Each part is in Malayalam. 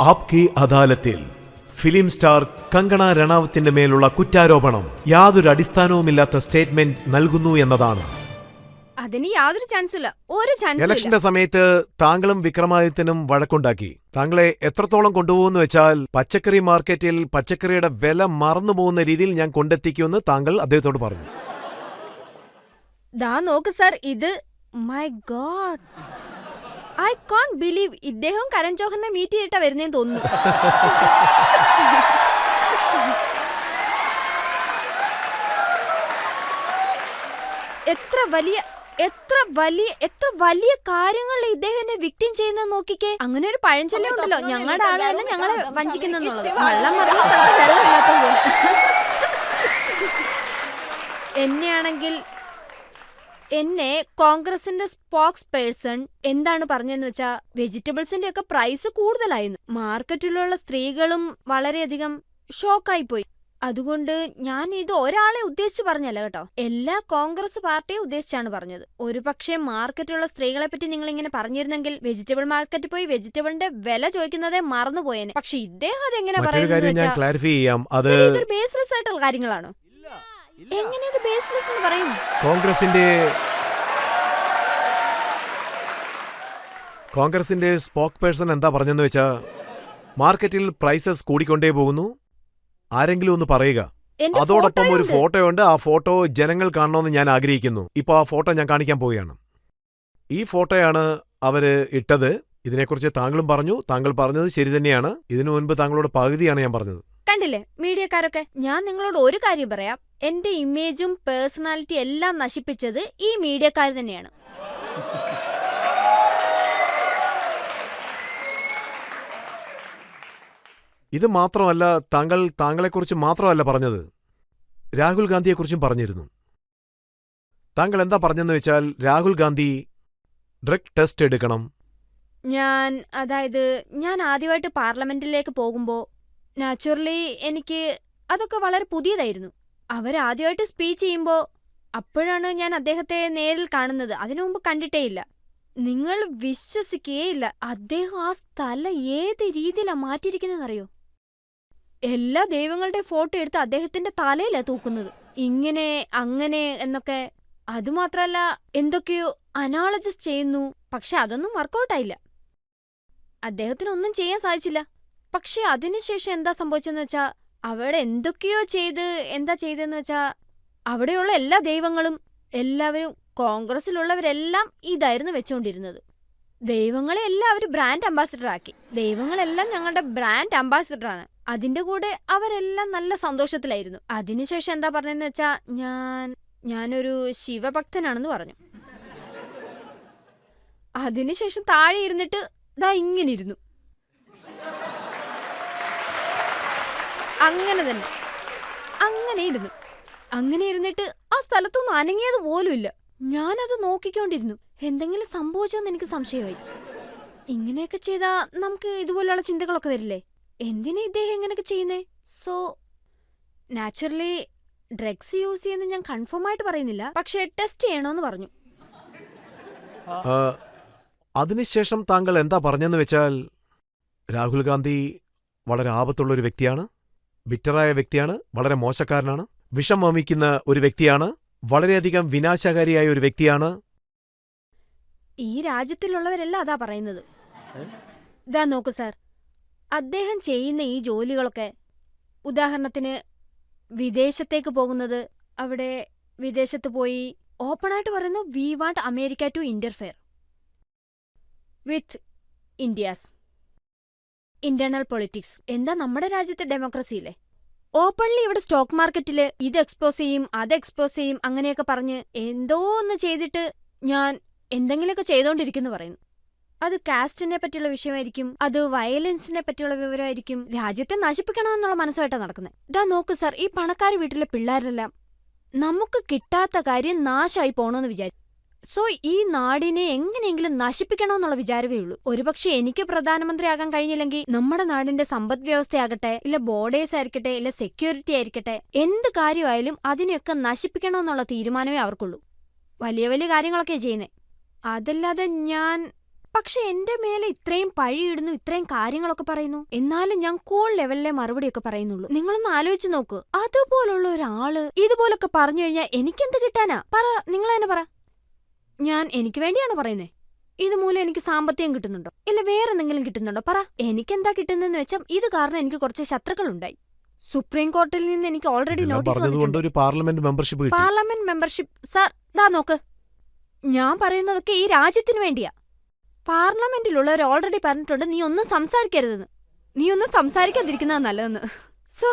ആപ്കി അദാലത്തിൽ ഫിലിം സ്റ്റാർ കങ്കണ റണാവത്തിന്റെ മേലുള്ള കുറ്റാരോപണം യാതൊരു അടിസ്ഥാനവുമില്ലാത്ത സ്റ്റേറ്റ്മെന്റ് നൽകുന്നു എന്നതാണ്. അതിന് യാതൊരു ചാൻസില്ല, ഒരു ചാൻസ്. ഇലക്ഷന്റെ സമയത്ത് താങ്കളും വിക്രമാദിത്യനും വഴക്കുണ്ടാക്കി. താങ്കളെ എത്രത്തോളം കൊണ്ടുപോകുന്നു വെച്ചാൽ പച്ചക്കറി മാർക്കറ്റിൽ പച്ചക്കറിയുടെ വില മറന്നു പോകുന്ന രീതിയിൽ ഞാൻ കൊണ്ടെത്തിക്കുമെന്ന് താങ്കൾ അദ്ദേഹത്തോട് പറഞ്ഞു. ദാ നോക്ക് സർ, ഇത് my God, I can't believe ഇദ്ദേഹം കരൺ ജോഹറിനെ മീറ്റ് ചെയ്തിട്ടാ വരുന്നേന്ന് തോന്നുന്നു. എത്ര വലിയ കാര്യങ്ങളിൽ ഇദ്ദേഹം എന്നെ വിക്ടിം ചെയ്യുന്നത് നോക്കിക്കേ. അങ്ങനെ ഒരു പഴഞ്ചൊല്ല് ഉണ്ടല്ലോ, ഞങ്ങളുടെ ആള് തന്നെ ഞങ്ങളെ വഞ്ചിക്കുന്നുള്ളത്. വെള്ളം മറിഞ്ഞ സ്ഥലത്ത് വെള്ളമില്ലാത്ത പോലെ. എന്നെ കോൺഗ്രസിന്റെ സ്പോക്സ് പേഴ്സൺ എന്താണ് പറഞ്ഞതെന്ന് വെച്ചാ, വെജിറ്റബിൾസിന്റെ ഒക്കെ പ്രൈസ് കൂടുതലായിരുന്നു. മാർക്കറ്റിലുള്ള സ്ത്രീകളും വളരെയധികം ഷോക്കായി പോയി. അതുകൊണ്ട് ഞാൻ ഇത് ഒരാളെ ഉദ്ദേശിച്ച് പറഞ്ഞല്ല കേട്ടോ, എല്ലാ കോൺഗ്രസ് പാർട്ടിയെ ഉദ്ദേശിച്ചാണ് പറഞ്ഞത്. ഒരു പക്ഷേ മാർക്കറ്റിലുള്ള സ്ത്രീകളെ പറ്റി നിങ്ങൾ ഇങ്ങനെ പറഞ്ഞിരുന്നെങ്കിൽ വെജിറ്റബിൾ മാർക്കറ്റിൽ പോയി വെജിറ്റബിളിന്റെ വില ചോദിക്കുന്നതേ മറന്നുപോയേനെ. പക്ഷെ ഇദ്ദേഹം അതെങ്ങനെ പറയുന്നത്? ഇതൊരു ബേസ്ലെസ് ആയിട്ടുള്ള കാര്യങ്ങളാണോ? എങ്ങനെ ഇത് ബേസ്ലെസ് എന്ന് പറയും? കോൺഗ്രസിന്റെ സ്പോക്ക് പേഴ്സൺ എന്താ പറഞ്ഞെന്ന് വെച്ചാ, മാർക്കറ്റിൽ പ്രൈസസ് കൂടിക്കൊണ്ടേ പോകുന്നു, ആരെങ്കിലും ഒന്ന് പറയുക. അതോടൊപ്പം ഒരു ഫോട്ടോയുണ്ട്, ആ ഫോട്ടോ ജനങ്ങൾ കാണണമെന്ന് ഞാൻ ആഗ്രഹിക്കുന്നു. ഇപ്പൊ ആ ഫോട്ടോ ഞാൻ കാണിക്കാൻ പോവുകയാണ്. ഈ ഫോട്ടോയാണ് അവര് ഇട്ടത്. ഇതിനെക്കുറിച്ച് താങ്കളും പറഞ്ഞു, താങ്കൾ പറഞ്ഞത് ശരി തന്നെയാണ്. ഇതിനു മുൻപ് താങ്കളോട് പകുതിയാണ് ഞാൻ പറഞ്ഞത്. കണ്ടില്ലേ മീഡിയക്കാരൊക്കെ, ഞാൻ നിങ്ങളോട് ഒരു കാര്യം പറയാം, എന്റെ ഇമേജും പേഴ്സണാലിറ്റി എല്ലാം നശിപ്പിച്ചത് ഈ മീഡിയക്കാർ തന്നെയാണ്. ഇത് മാത്രമല്ല, താങ്കളെക്കുറിച്ച് മാത്രമല്ല പറഞ്ഞത്, രാഹുൽ ഗാന്ധിയെക്കുറിച്ചും പറഞ്ഞിരുന്നു. താങ്കൾ എന്താ പറഞ്ഞെന്ന് വെച്ചാൽ, രാഹുൽ ഗാന്ധി ഡ്രഗ് ടെസ്റ്റ് എടുക്കണം. ഞാൻ ആദ്യമായിട്ട് പാർലമെന്റിലേക്ക് പോകുമ്പോൾ നാച്ചുറലി എനിക്ക് അതൊക്കെ വളരെ പുതിയതായിരുന്നു. അവരാദ്യമായിട്ട് സ്പീച്ച് ചെയ്യുമ്പോൾ അപ്പോഴാണ് ഞാൻ അദ്ദേഹത്തെ നേരിൽ കാണുന്നത്. അതിനു മുമ്പ് കണ്ടിട്ടേയില്ല. നിങ്ങൾ വിശ്വസിക്കുകയില്ല, അദ്ദേഹം ആ സ്ഥലം ഏത് രീതിയിലാ മാറ്റിയിരിക്കുന്നതെന്നറിയോ? എല്ലാ ദൈവങ്ങളുടെ ഫോട്ടോ എടുത്ത് അദ്ദേഹത്തിന്റെ തലയിലാ തൂക്കുന്നത്. ഇങ്ങനെ അങ്ങനെ എന്നൊക്കെ. അതുമാത്രല്ല, എന്തൊക്കെയോ അനാളജസ് ചെയ്യുന്നു. പക്ഷെ അതൊന്നും വർക്കൗട്ടായില്ല. അദ്ദേഹത്തിനൊന്നും ചെയ്യാൻ സാധിച്ചില്ല. പക്ഷെ അതിനുശേഷം എന്താ സംഭവിച്ചെന്ന് വെച്ചാ, അവിടെ എന്തൊക്കെയോ എന്താ ചെയ്തെന്ന് വെച്ചാ, അവിടെയുള്ള എല്ലാ ദൈവങ്ങളും എല്ലാവരും കോൺഗ്രസിലുള്ളവരെല്ലാം ഇതായിരുന്നു വെച്ചുകൊണ്ടിരുന്നത്. ദൈവങ്ങളെ എല്ലാവരും ബ്രാൻഡ് അംബാസിഡർ ആക്കി. ദൈവങ്ങളെല്ലാം ഞങ്ങളുടെ ബ്രാൻഡ് അംബാസിഡറാണ്. അതിന്റെ കൂടെ അവരെല്ലാം നല്ല സന്തോഷത്തിലായിരുന്നു. അതിനുശേഷം എന്താ പറഞ്ഞെന്ന് വെച്ചാ, ഞാനൊരു ശിവഭക്തനാണെന്ന് പറഞ്ഞു. അതിനുശേഷം താഴെ ഇരുന്നിട്ട് ദാ ഇങ്ങനെ ഇരുന്നു. അങ്ങനെ ഇരുന്നിട്ട് ആ സ്ഥലത്തൊന്നും അനങ്ങിയത് പോലുമില്ല. ഞാനത് നോക്കിക്കൊണ്ടിരുന്നു. എന്തെങ്കിലും സംഭവിച്ചോന്ന് എനിക്ക് സംശയമായി. ഇങ്ങനെയൊക്കെ ചെയ്താ നമുക്ക് ഇതുപോലുള്ള ചിന്തകളൊക്കെ വരില്ലേ? എന്തിനാ ഇദ്ദേഹം ഇങ്ങനെയൊക്കെ ചെയ്യുന്നേ? സോ നാച്ചുറലി ഡ്രഗ്സ് യൂസ് ചെയ്യുന്നത് ഞാൻ കൺഫേം ആയിട്ട് പറയുന്നില്ല, പക്ഷെ ടെസ്റ്റ് ചെയ്യണമെന്ന് പറഞ്ഞു. അതിനുശേഷം താങ്കൾ എന്താ പറഞ്ഞെന്ന് വെച്ചാൽ, രാഹുൽ ഗാന്ധി വളരെ ആപത്തുള്ള ഒരു വ്യക്തിയാണ്, ബിറ്ററായ വ്യക്തിയാണ്, വളരെ മോശക്കാരനാണ്, വിഷം വമിക്കുന്ന ഒരു വ്യക്തിയാണ്, വളരെയധികം വിനാശകാരിയായ ഒരു വ്യക്തിയാണ്. ഈ രാജ്യത്തിലുള്ളവരെല്ലാം അതാ പറയുന്നത്. ഇതാ നോക്കൂ സാർ, അദ്ദേഹം ചെയ്യുന്ന ഈ ജോലികളൊക്കെ, ഉദാഹരണത്തിന് വിദേശത്തേക്ക് പോകുന്നത്, അവിടെ വിദേശത്ത് പോയി ഓപ്പണായിട്ട് പറയുന്നു, we want America to interfere with India's internal politics. എന്താ നമ്മുടെ രാജ്യത്തെ ഡെമോക്രസിയില്ലേ? ഓപ്പൺലി ഇവിടെ സ്റ്റോക്ക് മാർക്കറ്റില് ഇത് എക്സ്പോസ് ചെയ്യും, അത് എക്സ്പോസ് ചെയ്യും, അങ്ങനെയൊക്കെ പറഞ്ഞ് എന്തോ ഒന്ന് ചെയ്തിട്ട് ഞാൻ എന്തെങ്കിലുമൊക്കെ ചെയ്തോണ്ടിരിക്കുന്നു പറയുന്നു. അത് കാസ്റ്റിനെ പറ്റിയുള്ള വിഷയമായിരിക്കും, അത് വയലൻസിനെ പറ്റിയുള്ള വിവരമായിരിക്കും. രാജ്യത്തെ നശിപ്പിക്കണമെന്നുള്ള മനസ്സുമായിട്ടാണ് നടക്കുന്നത്. ഇതാ നോക്ക് സാർ, ഈ പണക്കാർ വീട്ടിലെ പിള്ളേരെല്ലാം നമുക്ക് കിട്ടാത്ത കാര്യം നാശമായി പോണോന്ന് വിചാരിക്കും. സോ ഈ നാടിനെ എങ്ങനെയെങ്കിലും നശിപ്പിക്കണമെന്നുള്ള വിചാരമേ ഉള്ളൂ. ഒരുപക്ഷെ എനിക്ക് പ്രധാനമന്ത്രിയാകാൻ കഴിഞ്ഞില്ലെങ്കിൽ നമ്മുടെ നാടിന്റെ സമ്പദ് വ്യവസ്ഥയാകട്ടെ, ഇല്ല ബോർഡേഴ്സ് ആയിരിക്കട്ടെ, ഇല്ല സെക്യൂരിറ്റി ആയിരിക്കട്ടെ, എന്ത് കാര്യമായാലും അതിനെയൊക്കെ നശിപ്പിക്കണമെന്നുള്ള തീരുമാനമേ അവർക്കുള്ളൂ. വലിയ വലിയ കാര്യങ്ങളൊക്കെ ചെയ്യുന്നേ. അതല്ലാതെ ഞാൻ പക്ഷെ എന്റെ മേലെ ഇത്രയും പഴിയിടുന്നു, ഇത്രയും കാര്യങ്ങളൊക്കെ പറയുന്നു. എന്നാലും ഞാൻ കൂൾ ലെവലിലെ മറുപടിയൊക്കെ പറയുന്നുള്ളൂ. നിങ്ങളൊന്ന് ആലോചിച്ച് നോക്ക്. അതുപോലുള്ള ഒരാള് ഇതുപോലൊക്കെ പറഞ്ഞു കഴിഞ്ഞാൽ എനിക്കെന്ത് കിട്ടാനാ? പറ, നിങ്ങൾ തന്നെ പറ. ഞാൻ എനിക്ക് വേണ്ടിയാണോ പറയുന്നേ? ഇതുമൂലം എനിക്ക് സാമ്പത്തികം കിട്ടുന്നുണ്ടോ? ഇല്ല വേറെ എന്തെങ്കിലും കിട്ടുന്നുണ്ടോ? പറ. എനിക്കെന്താ കിട്ടുന്നതെന്ന് വെച്ചാൽ ഇത് കാരണം എനിക്ക് കുറച്ച് ശത്രുക്കളുണ്ടായി. സുപ്രീം കോർട്ടിൽ നിന്ന് എനിക്ക് ഓൾറെഡി നോട്ടീസ് വന്നിട്ടുണ്ട്. ഒരു പാർലമെന്റ് മെമ്പർഷിപ്പ് കിട്ടി. പാർലമെന്റ് മെമ്പർഷിപ്പ് സാർ, ദാ നോക്ക്. ഞാൻ പറയുന്നതൊക്കെ ഈ രാജ്യത്തിന് വേണ്ടിയാ. പാർലമെന്റിലുള്ളവർ ഓൾറെഡി പറഞ്ഞിട്ടുണ്ട് നീ ഒന്നും സംസാരിക്കരുതെന്ന്. നീ ഒന്നും സംസാരിക്കാതിരിക്കുന്നതാ നല്ലതെന്ന്. സോ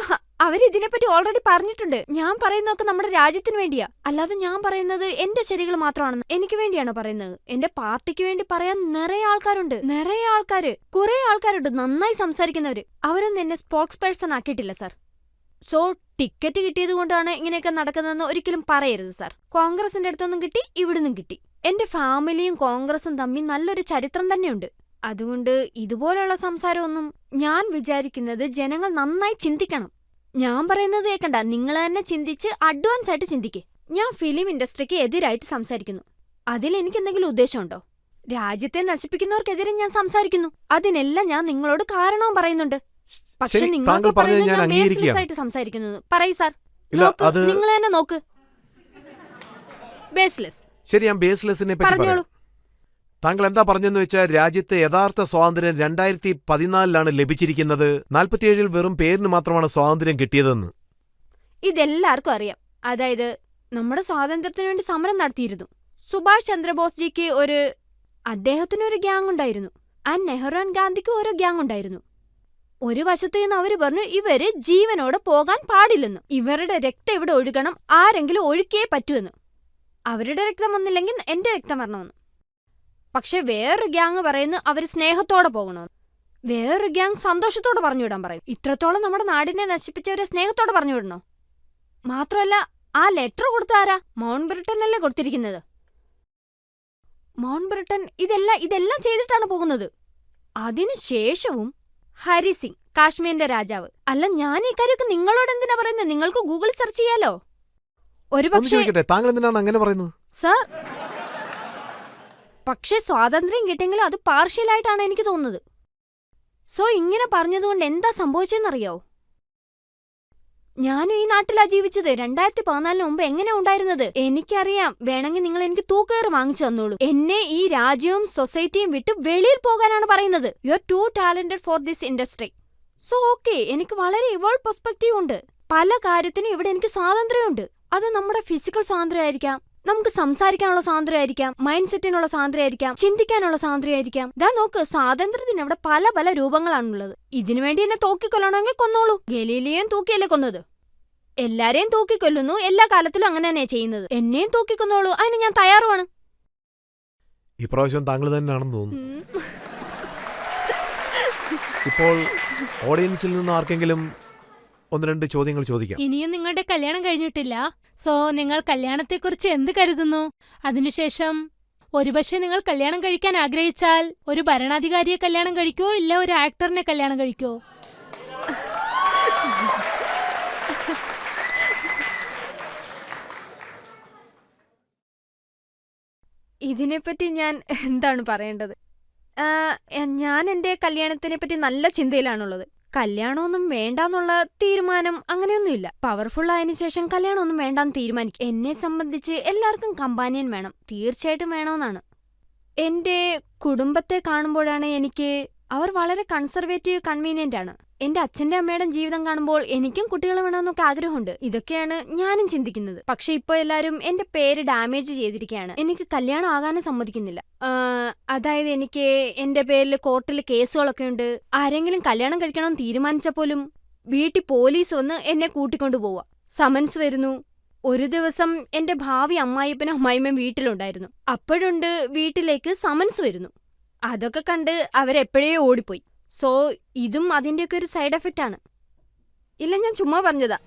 അവരിതിനെപ്പറ്റി ഓൾറെഡി പറഞ്ഞിട്ടുണ്ട്. ഞാൻ പറയുന്നതൊക്കെ നമ്മുടെ രാജ്യത്തിന് വേണ്ടിയാ. അല്ലാതെ ഞാൻ പറയുന്നത് എന്റെ ശരികൾ മാത്രമാണെന്ന് എനിക്ക് വേണ്ടിയാണോ പറയുന്നത്? എന്റെ പാർട്ടിക്ക് വേണ്ടി പറയാൻ നിറയെ ആൾക്കാരുണ്ട്. നിറയെ ആൾക്കാര്, കുറെ ആൾക്കാരുണ്ട് നന്നായി സംസാരിക്കുന്നവര്. അവരൊന്നും എന്നെ സ്പോക്സ് പേഴ്സൺ ആക്കിയിട്ടില്ല സാർ. സോ ടിക്കറ്റ് കിട്ടിയത് കൊണ്ടാണ് ഇങ്ങനെയൊക്കെ നടക്കുന്നതെന്ന് ഒരിക്കലും പറയരുത് സാർ. കോൺഗ്രസിന്റെ അടുത്തൊന്നും കിട്ടി, ഇവിടുന്നും കിട്ടി. എന്റെ ഫാമിലിയും കോൺഗ്രസും തമ്മിൽ നല്ലൊരു ചരിത്രം തന്നെയുണ്ട്. അതുകൊണ്ട് ഇതുപോലുള്ള സംസാരമൊന്നും, ഞാൻ വിചാരിക്കുന്നത് ജനങ്ങൾ നന്നായി ചിന്തിക്കണം. ഞാൻ പറയുന്നത് കേൾക്കണ്ട, നിങ്ങൾ തന്നെ ചിന്തിച്ച് അഡ്വാൻസ് ആയിട്ട് ചിന്തിക്കേ. ഞാൻ ഫിലിം ഇൻഡസ്ട്രിക്ക് എതിരായിട്ട് സംസാരിക്കുന്നു. അതിൽ എനിക്കെന്തെങ്കിലും ഉദ്ദേശമുണ്ടോ? രാജ്യത്തെ നശിപ്പിക്കുന്നവർക്കെതിരെ ഞാൻ സംസാരിക്കുന്നു. അതിനെല്ലാം ഞാൻ നിങ്ങളോട് കാരണവും പറയുന്നുണ്ട്. പക്ഷെ നിങ്ങൾ പറയുന്നത് ഞാൻ ബേസ്ലെസ് ആയിട്ട് സംസാരിക്കുന്നത്. പറയൂ സാർ, നിങ്ങൾ തന്നെ നോക്ക്. ബേസ്ലെസ്. ശരി, ഞാൻ ബേസ്ലെസിനെ പറ്റി പറഞ്ഞോളൂ. താങ്കൾ എന്താ പറഞ്ഞെന്ന് വെച്ചാൽ രാജ്യത്തെ യഥാർത്ഥ സ്വാതന്ത്ര്യം 2014 ലഭിച്ചിരിക്കുന്നത്, 47 വെറും പേരിന് മാത്രമാണ് സ്വാതന്ത്ര്യം കിട്ടിയതെന്ന്. ഇതെല്ലാവർക്കും അറിയാം. അതായത് നമ്മുടെ സ്വാതന്ത്ര്യത്തിന് വേണ്ടി സമരം നടത്തിയിരുന്നു. സുഭാഷ് ചന്ദ്രബോസ്ജിക്ക് അദ്ദേഹത്തിനൊരു ഗ്യാങ് ഉണ്ടായിരുന്നു. നെഹ്റു ഗാന്ധിക്ക് ഓരോ ഗ്യാങ് ഉണ്ടായിരുന്നു. ഒരു വശത്ത് നിന്ന് അവര് പറഞ്ഞു ഇവര് ജീവനോടെ പോകാൻ പാടില്ലെന്ന്. ഇവരുടെ രക്തം ഇവിടെ ഒഴുകണം, ആരെങ്കിലും ഒഴുക്കിയേ പറ്റൂന്ന്. അവരുടെ രക്തം വന്നില്ലെങ്കിൽ എന്റെ രക്തം വരണമെന്ന്. പക്ഷെ വേറൊരു ഗ്യാങ് പറയുന്നു അവര് സ്നേഹത്തോടെ പോകണമെന്ന്. വേറൊരു ഗ്യാങ് സന്തോഷത്തോടെ പറഞ്ഞുവിടാൻ പറയും. ഇത്രത്തോളം നമ്മുടെ നാടിനെ നശിപ്പിച്ചവരെ സ്നേഹത്തോടെ പറഞ്ഞുവിടണോ? മാത്രമല്ല ആ ലെറ്റർ കൊടുത്ത ആരാ? മൗണ്ട് ബ്രിട്ടനല്ലേ കൊടുത്തിരിക്കുന്നത്. മൗണ്ട് ബ്രിട്ടൻ ഇതെല്ലാം ചെയ്തിട്ടാണ് പോകുന്നത്. അതിനുശേഷവും ഹരിസിംഗ്, കാശ്മീരിന്റെ രാജാവ്. അല്ല, ഞാൻ ഈ കാര്യമൊക്കെ നിങ്ങളോട് എന്തിനാ പറയുന്നത്? നിങ്ങൾക്ക് ഗൂഗിൾ സെർച്ച് ചെയ്യാലോ. താങ്കൾ എന്തിനാണ് അങ്ങനെ പറയുന്നത് സാർ? പക്ഷെ സ്വാതന്ത്ര്യം കിട്ടിയെങ്കിലും അത് പാർഷ്യലായിട്ടാണ് എനിക്ക് തോന്നുന്നത്. സോ ഇങ്ങനെ പറഞ്ഞതുകൊണ്ട് എന്താ സംഭവിച്ചെന്നറിയാവോ? ഞാനും ഈ നാട്ടിലാ ജീവിച്ചത്. 2014 മുമ്പ് എങ്ങനെ ഉണ്ടായിരുന്നത് എനിക്കറിയാം. വേണമെങ്കിൽ നിങ്ങൾ എനിക്ക് തൂക്കേറ് വാങ്ങിച്ചു തന്നോളൂ. എന്നെ ഈ രാജ്യവും സൊസൈറ്റിയും വിട്ട് വെളിയിൽ പോകാനാണ് പറയുന്നത്. You are too talented for this industry. So okay, എനിക്ക് വളരെ ഇവോൾവ് പെർസ്പെക്റ്റീവ് ഉണ്ട്. പല കാര്യത്തിനും ഇവിടെ എനിക്ക് സ്വാതന്ത്ര്യമുണ്ട്. അത് നമ്മുടെ ഫിസിക്കൽ സ്വാതന്ത്ര്യമായിരിക്കാം, നമുക്ക് സംസാരിക്കാനുള്ള സ്വാതന്ത്ര്യമായിരിക്കാം, മൈൻഡ് സെറ്റിനുള്ള സ്വാതന്ത്ര്യമായിരിക്കാം, ചിന്തിക്കാനുള്ള സ്വാതന്ത്ര്യമായിരിക്കാം. ദാ നോക്ക്, സ്വാതന്ത്ര്യത്തിന് അവിടെ പല പല രൂപങ്ങളാണുള്ളത്. ഇതിനുവേണ്ടി എന്നെ തൂക്കിക്കൊല്ലണമെങ്കിൽ കൊന്നോളൂ. ഗലീലിയേയും തൂക്കിയല്ലേ കൊന്നത്? എല്ലാരെയും തൂക്കിക്കൊല്ലുന്നു, എല്ലാ കാലത്തിലും അങ്ങനെ തന്നെയാ ചെയ്യുന്നത്. എന്നെയും തൂക്കിക്കൊന്നോളൂ, അതിന് ഞാൻ തയ്യാറുമാണ്. ഇപ്രാവശ്യം താങ്കൾ തന്നെയാണെന്ന് തോന്നുന്നു. ഇപ്പോൾ ഓഡിയൻസിൽ നിന്ന് ആർക്കെങ്കിലും 1-2 ചോദ്യങ്ങൾ ചോദിക്കാം. ഇനിയും നിങ്ങളുടെ കല്യാണം കഴിഞ്ഞിട്ടില്ല. സോ നിങ്ങൾ കല്യാണത്തെക്കുറിച്ച് എന്ത് കരുതുന്നു? അതിനുശേഷം ഒരുപക്ഷെ നിങ്ങൾ കല്യാണം കഴിക്കാൻ ആഗ്രഹിച്ചാൽ ഒരു ഭരണാധികാരിയെ കല്യാണം കഴിക്കോ, ഇല്ല ഒരു ആക്ടറിനെ കല്യാണം കഴിക്കോ? ഇതിനെപ്പറ്റി ഞാൻ എന്താണ് പറയേണ്ടത്? ഞാൻ എന്റെ കല്യാണത്തിനെ പറ്റി നല്ല ചിന്തയിലാണുള്ളത്. കല്യാണമൊന്നും വേണ്ടാന്നുള്ള തീരുമാനം അങ്ങനെയൊന്നുമില്ല. പവർഫുൾ ആയതിനു ശേഷം കല്യാണമൊന്നും വേണ്ടാന്ന് തീരുമാനിക്കും. എന്നെ സംബന്ധിച്ച് എല്ലാവർക്കും കമ്പാനിയൻ വേണം, തീർച്ചയായിട്ടും വേണമെന്നാണ്. എന്റെ കുടുംബത്തെ കാണുമ്പോഴാണ് അവർ വളരെ കൺസർവേറ്റീവ്, കൺവീനിയന്റ് ആണ്. എന്റെ അച്ഛന്റെ അമ്മയുടെ ജീവിതം കാണുമ്പോൾ എനിക്കും കുട്ടികളെ വേണമെന്നൊക്കെ ആഗ്രഹമുണ്ട്. ഇതൊക്കെയാണ് ഞാനും ചിന്തിക്കുന്നത്. പക്ഷെ ഇപ്പൊ എല്ലാരും എന്റെ പേര് ഡാമേജ് ചെയ്തിരിക്കുകയാണ്. എനിക്ക് കല്യാണം ആകാനും സമ്മതിക്കുന്നില്ല. അതായത് എനിക്ക് എന്റെ പേരിൽ കോർട്ടിൽ കേസുകളൊക്കെ ഉണ്ട്. ആരെങ്കിലും കല്യാണം കഴിക്കണമെന്ന് തീരുമാനിച്ച പോലും വീട്ടിൽ പോലീസ് വന്ന് എന്നെ കൂട്ടിക്കൊണ്ടു പോവാ. സമൻസ് വരുന്നു. ഒരു ദിവസം എന്റെ ഭാവി അമ്മായിപ്പനും അമ്മായിമ്മയും വീട്ടിലുണ്ടായിരുന്നു. അപ്പോഴുണ്ട് വീട്ടിലേക്ക് സമൻസ് വരുന്നു. അതൊക്കെ കണ്ട് അവരെപ്പോഴേ ഓടിപ്പോയി. സോ ഇതും അതിന്റെയൊക്കെ ഒരു സൈഡ് എഫക്റ്റ് ആണ്. ഇല്ല, ഞാൻ ചുമ്മാ പറഞ്ഞതാ.